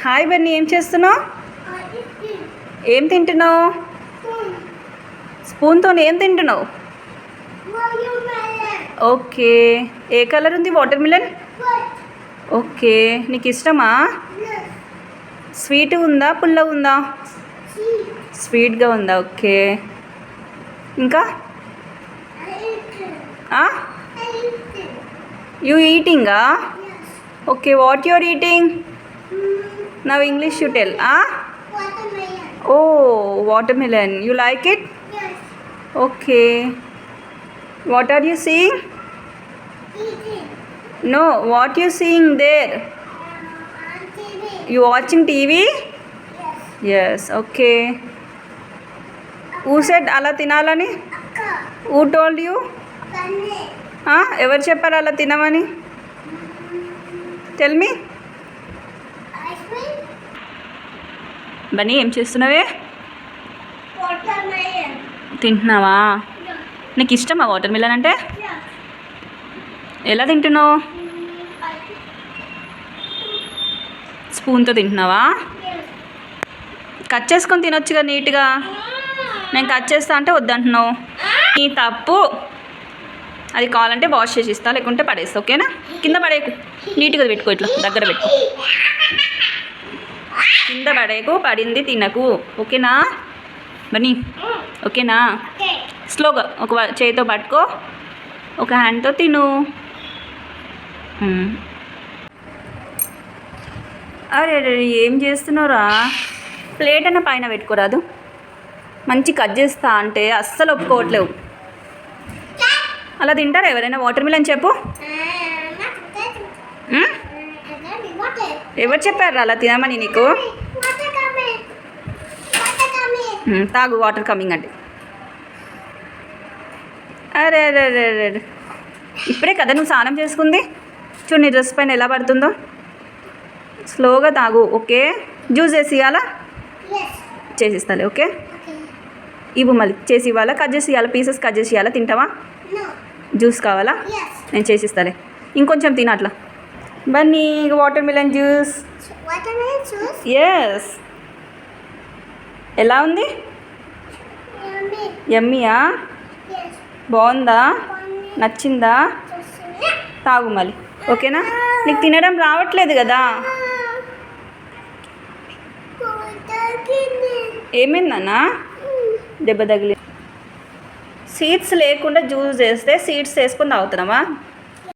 Hi Bunny, ఏం చేస్తున్నావు? ఏం తింటున్నావు? స్పూన్తో ఏం తింటున్నావు? ఓకే. ఏ కలర్ ఉంది వాటర్ మిలన్? ఓకే. నీకు ఇష్టమా? స్వీట్ ఉందా పుల్లగా ఉందా? స్వీట్గా ఉందా? ఓకే. ఇంకా యూ ఈటింగా? Okay. What your eating? Now English you tell. Oh, watermelon. You like it? Okay. What are you seeing? No, what you seeing there? You watching TV? Yes, okay. Who said ala tinalani? Who told you? Ever చెప్పారు అలా తినమని? Tell me. Bunny, ఏం చేస్తున్నావే? తింటున్నావా? నీకు ఇష్టమా water melon అంటే? ఎలా తింటున్నావు? స్పూన్తో తింటున్నావా? కట్ చేసుకొని తినొచ్చుగా నీట్గా. నేను కట్ చేస్తా అంటే వద్దంటున్నావు. నీ తప్పు. అది కావాలంటే వాష్ చేసి ఇస్తా, లేకుంటే పడేస్తా. ఓకేనా? కింద పడేకు, నీట్గా పెట్టుకో, ఇట్లా దగ్గర పెట్టుకో. కింద పడేకు, పడింది తినకు. ఓకేనా బన్నీ? ఓకేనా? స్లోగా ఒక చేతితో పట్టుకో, ఒక హ్యాండ్తో తిను. అరే ఏం చేస్తున్నావురా? ప్లేట్ అన్న పైన పెట్టుకోరాదు? మంచి కట్ చేస్తా అంటే అస్సలు ఒప్పుకోవట్లేవు. అలా తింటారా ఎవరైనా వాటర్ మిలన్? చెప్పు. ఎవరు చెప్పారు అలా తినమని నీకు? తాగు, వాటర్ కమింగ్ అంటే. అరే అరే అరే అరే, ఇప్పుడే కదా నువ్వు స్నానం చేసుకుంది. చూడు నీ డ్రెస్ పైన ఎలా పడుతుందో. స్లోగా తాగు. ఓకే. జ్యూస్ చేసి ఇవ్వాలా? చేసిస్తాలే. ఓకే. ఇవ్వు, మళ్ళీ చేసి ఇవ్వాలా? కట్ చేసి ఇవ్వాలా? పీసెస్ కట్ చేసి ఇవ్వాలా? తింటావా? జ్యూస్ కావాలా? నేను చేసిస్తాలే. ఇంకొంచెం తిన అట్లా. Bunny, watermelon juice. Yes. ఎలా ఉంది? యమ్మీయా? బాగుందా? నచ్చిందా? తాగు మళ్ళీ. ఓకేనా? నీకు తినడం రావట్లేదు కదా? ఏమైందన్నా? దెబ్బ తగిలి. సీడ్స్ లేకుండా జ్యూస్ చేస్తే సీడ్స్ వేసుకొని తాగుతున్నావా?